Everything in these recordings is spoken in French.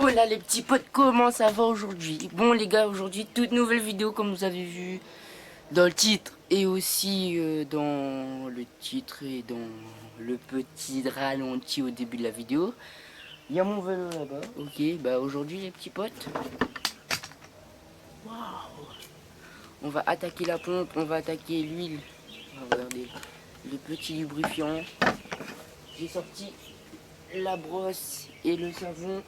Oh là les petits potes, comment ça va aujourd'hui? Bon les gars, aujourd'hui toute nouvelle vidéo comme vous avez vu dans le titre et aussi dans le titre et dans le petit ralenti au début de la vidéo. Il y a mon vélo là-bas. Ok, bah aujourd'hui les petits potes, waouh, on va attaquer la pompe, on va attaquer l'huile. Regardez, le petit lubrifiant. J'ai sorti la brosse et le savon.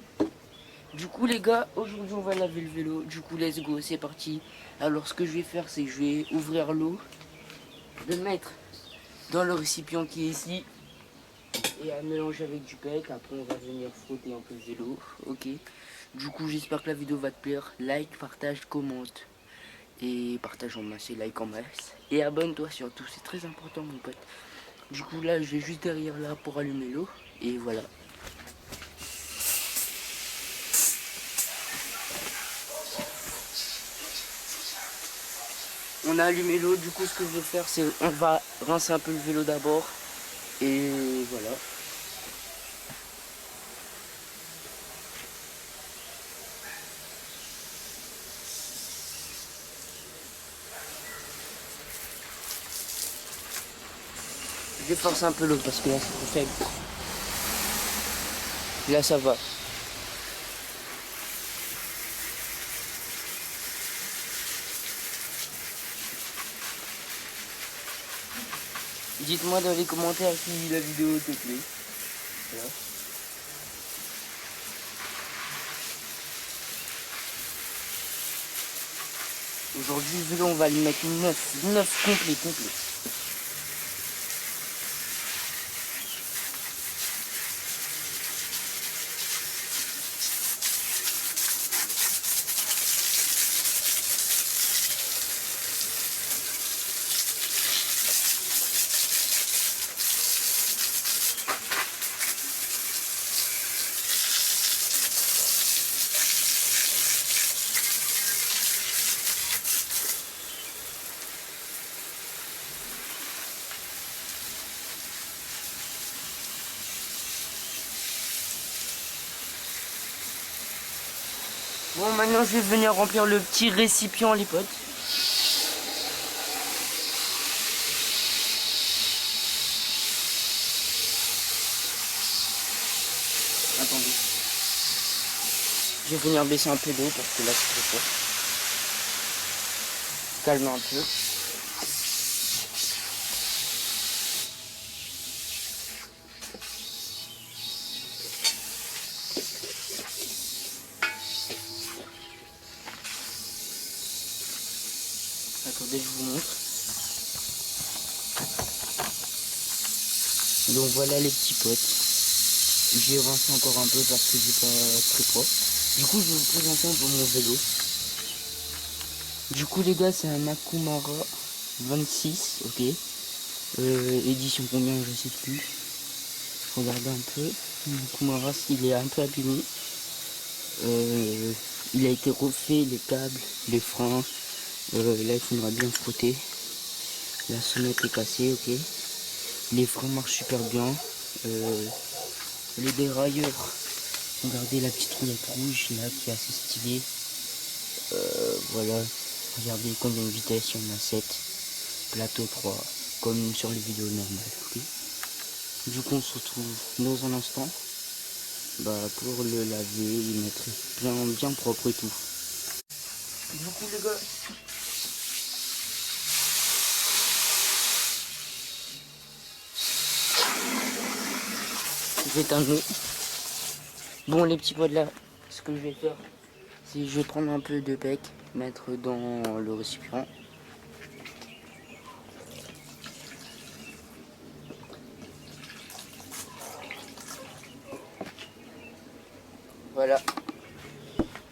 Du coup les gars, aujourd'hui on va laver le vélo. Du coup let's go, c'est parti. Alors ce que je vais faire, c'est que je vais ouvrir l'eau, le mettre dans le récipient qui est ici et à mélanger avec du pec. Après on va venir frotter un peu le vélo. Ok. Du coup j'espère que la vidéo va te plaire. Like, partage, commente. Et partage en masse et like en masse. Et abonne-toi surtout, c'est très important mon pote. Du coup là je vais juste derrière là pour allumer l'eau. Et voilà. On a allumé l'eau, du coup ce que je vais faire c'est on va rincer un peu le vélo d'abord. Et voilà. Je vais forcer un peu l'eau parce que là c'est trop faible. Là ça va. Dites-moi dans les commentaires si la vidéo te plaît. Voilà. Aujourd'hui le vélo on va lui mettre 9 complet. Bon maintenant je vais venir remplir le petit récipient les potes. Attendez. Je vais venir baisser un peu d'eau parce que là c'est trop fort. Calme un peu. Attendez, je vous montre. Donc voilà les petits potes. Je vais avancer encore un peu parce que j'ai pas très propre. Du coup je vais vous présenter un peu mon vélo. Du coup les gars c'est un Akumara 26, ok. Édition combien je sais plus. Regardez un peu. Mon Akumara il est un peu abîmé. Il a été refait, les câbles, les freins. Là il faudra bien frotter. La sonnette est cassée, ok. Les freins marchent super bien. Les dérailleurs. Regardez la petite roulette rouge là qui est assez stylée. Voilà. Regardez combien de vitesses, il y en a 7. Plateau 3. Comme sur les vidéos normales, ok. Du coup on se retrouve dans un instant. Bah pour le laver, le mettre bien propre et tout. Du coup les gars. J'éteins l'eau. Bon les petits pots de là, ce que je vais faire, c'est que je vais prendre un peu de pec, mettre dans le récipient. Voilà.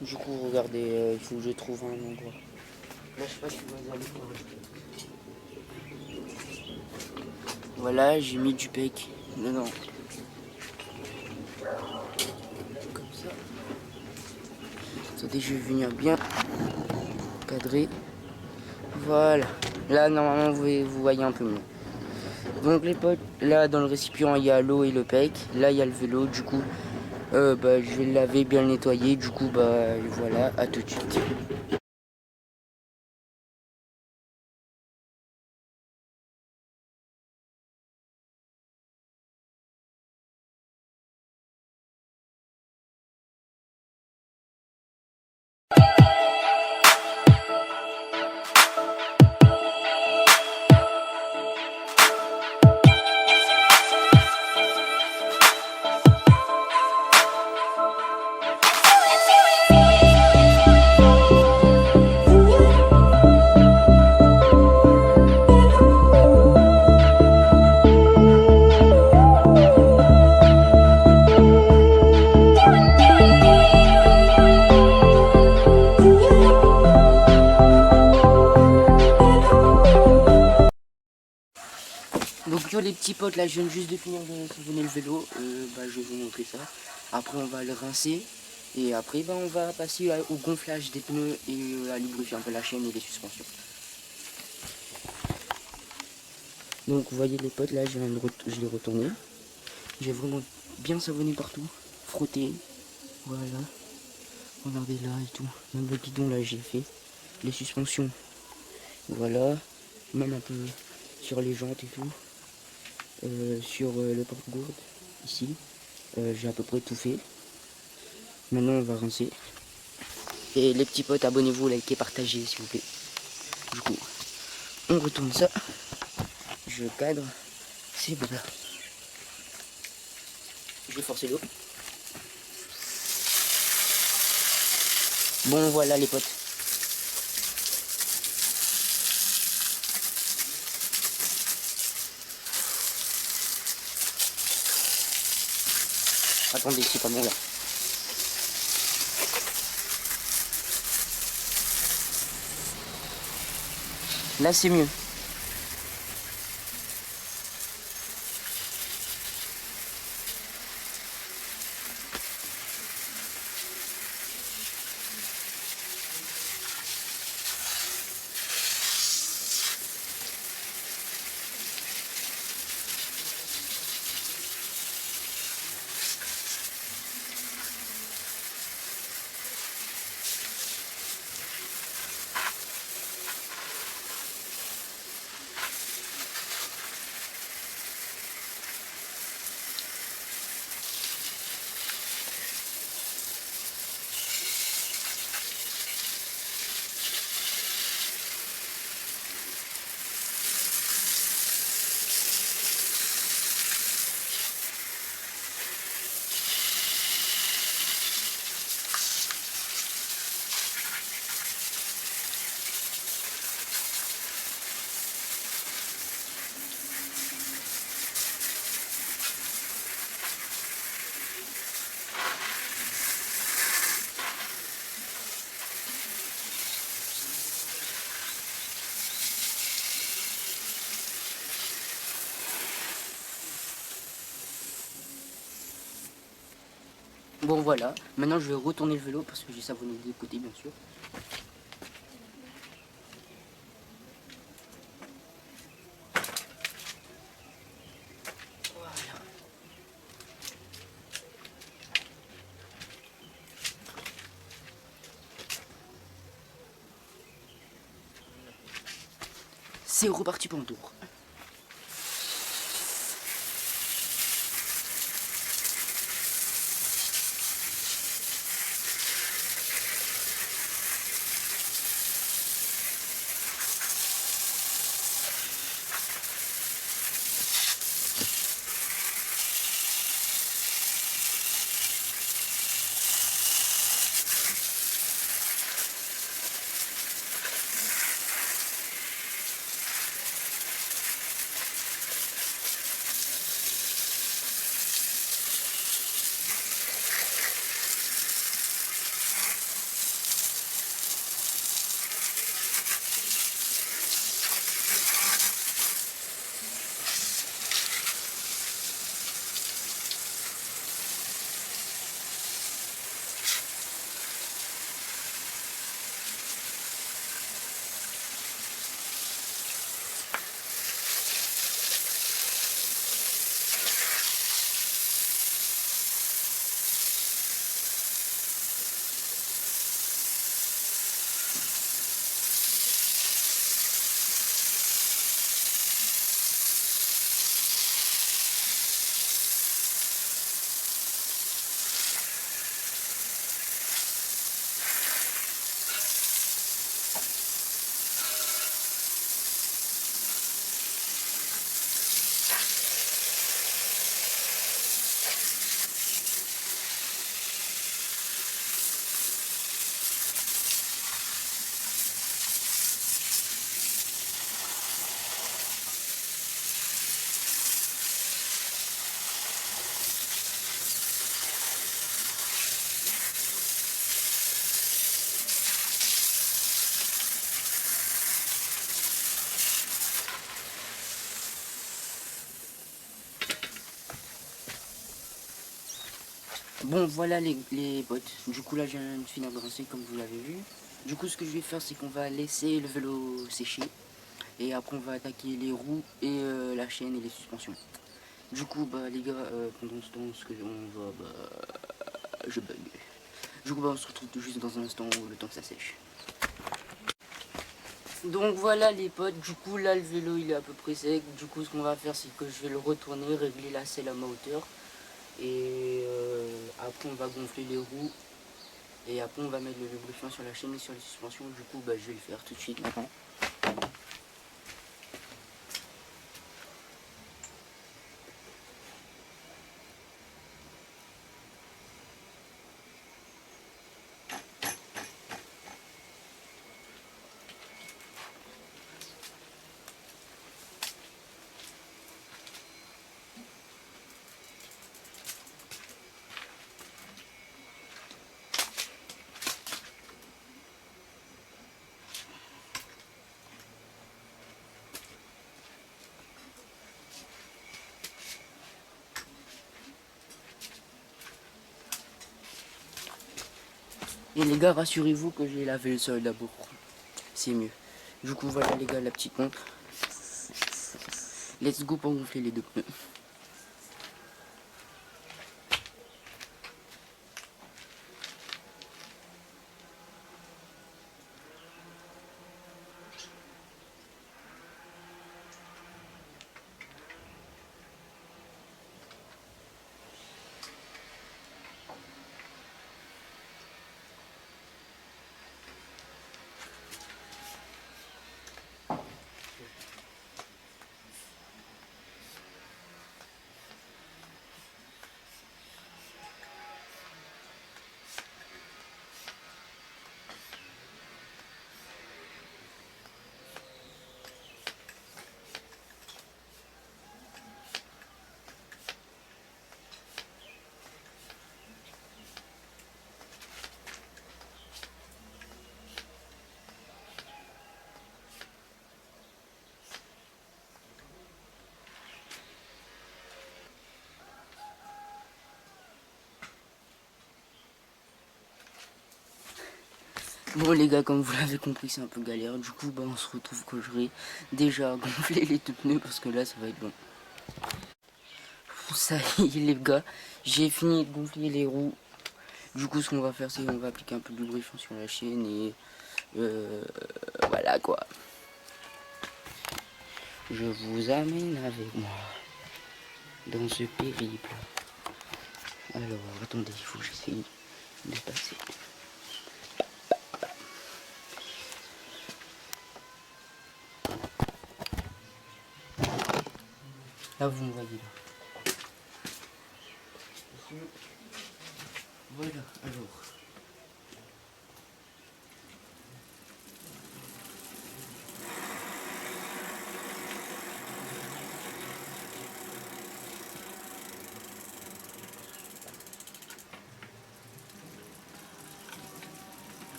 Du coup regardez, il faut que je trouve un endroit. Là je sais pas si vous allez voir. Voilà, j'ai mis du pec dedans. Comme ça. Attendez, je vais venir bien cadrer. Voilà. Là normalement vous voyez un peu mieux. Donc les potes, là dans le récipient il y a l'eau et le pec. Là il y a le vélo, du coup je vais le laver, bien le nettoyer. Du coup voilà, à tout de suite. Donc yo les petits potes, là je viens juste de finir de savonner le vélo, je vais vous montrer ça. Après on va le rincer et après on va passer au gonflage des pneus et à lubrifier un peu la chaîne et les suspensions. Donc vous voyez les potes, là je l'ai retourné. J'ai vraiment bien savonné partout, frotté, voilà. Regardez là et tout, même le guidon là j'ai fait. Les suspensions, voilà, même un peu sur les jantes et tout. Sur le porte-gourde, ici, j'ai à peu près tout fait. Maintenant on va rincer. Et les petits potes, abonnez-vous, likez, partagez s'il vous plaît. Du coup, on retourne ça. Je cadre. C'est bon là. Je vais forcer l'eau. Bon voilà les potes. Attendez, c'est pas bon là. Là c'est mieux. Bon voilà, maintenant je vais retourner le vélo parce que j'ai savonné des côtés bien sûr. Voilà. C'est reparti pour un tour. Bon, voilà les bottes. Du coup, là, je viens de finir de rincer comme vous l'avez vu. Du coup, ce que je vais faire, c'est qu'on va laisser le vélo sécher. Et après, on va attaquer les roues et la chaîne et les suspensions. Du coup, bah, les gars, pendant ce temps, on va, je bug. Du coup, bah, on se retrouve tout juste dans un instant, le temps que ça sèche. Donc voilà les potes, du coup là le vélo il est à peu près sec. Du coup ce qu'on va faire, c'est que je vais le retourner, régler la selle à ma hauteur. Et après on va gonfler les roues. Et après on va mettre le lubrifiant sur la chaîne et sur les suspensions. Du coup bah, je vais le faire tout de suite maintenant. Et les gars, rassurez-vous que j'ai lavé le sol d'abord. C'est mieux. Du coup voilà les gars, la petite pompe. Let's go pour gonfler les deux pneus. Bon les gars, comme vous l'avez compris, c'est un peu galère. Du coup bah, on se retrouve quand j'aurai déjà gonflé les deux pneus parce que là ça va être bon. Ça y est les gars, j'ai fini de gonfler les roues. Du coup ce qu'on va faire, c'est qu'on va appliquer un peu de lubrifiant sur la chaîne et voilà quoi. Je vous amène avec moi dans ce périple. Alors attendez, il faut que j'essaye de passer. Là vous me voyez là. Voilà, alors.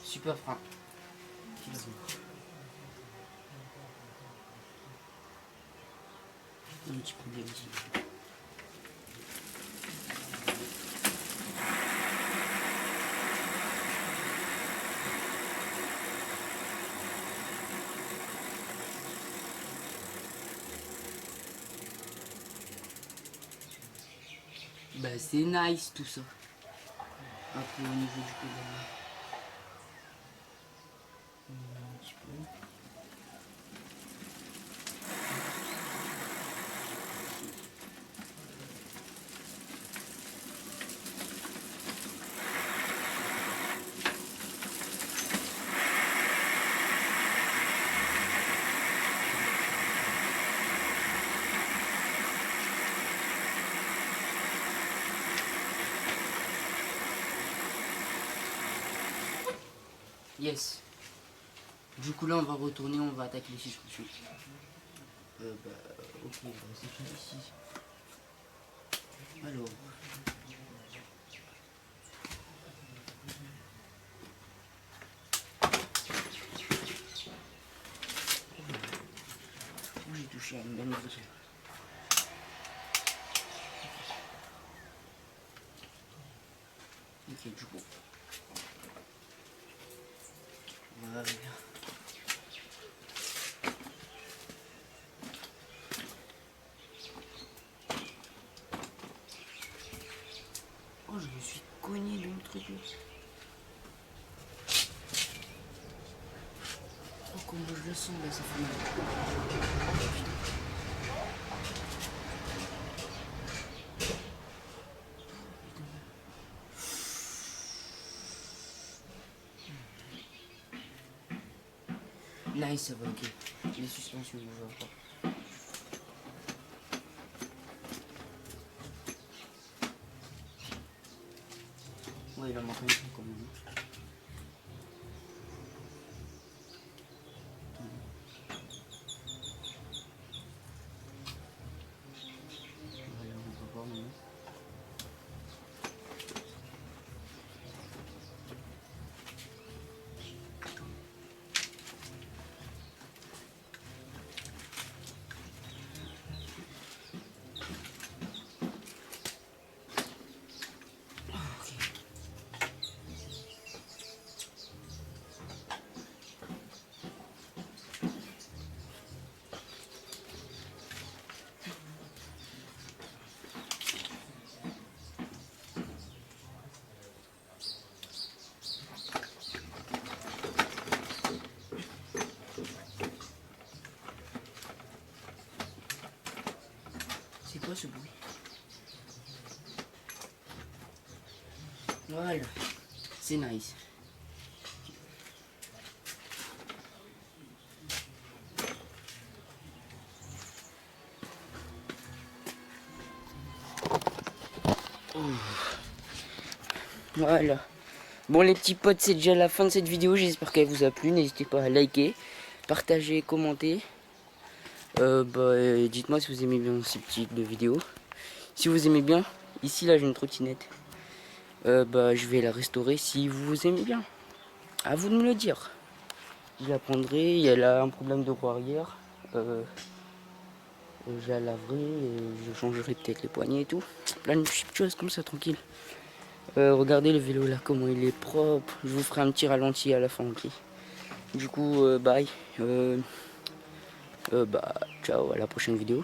Super frein. Un petit peu bien ici. Bah c'est nice tout ça. Après au niveau du pédale. Un petit peu. Yes. Du coup là on va retourner, on va attaquer les suspensions. Ok, on va sécher ici. Alors. J'ai touché à une bonne chose. Ok, du coup. Voilà. Oh, je me suis cogné dans le truc là. Oh, comment je le sens là, ça fait mal. Nice, ça va, ok. Les suspensions, je vois pas. Ouais, il en manque un peu quand même. Voilà, on va voir maintenant. C'est quoi ce bruit? Voilà, c'est nice. Oh. Voilà. Bon les petits potes, c'est déjà la fin de cette vidéo. J'espère qu'elle vous a plu. N'hésitez pas à liker, partager, commenter. Dites-moi si vous aimez bien ces petites vidéos. Si vous aimez bien, ici là j'ai une trottinette. Je vais la restaurer si vous aimez bien. À vous de me le dire. Je la prendrai. Elle a un problème de roue arrière. Je la laverai. Et je changerai peut-être les poignées et tout. Plein de petites choses comme ça, tranquille. Regardez le vélo là, comment il est propre. Je vous ferai un petit ralenti à la fin, ok. Du coup, bye. Ciao, à la prochaine vidéo.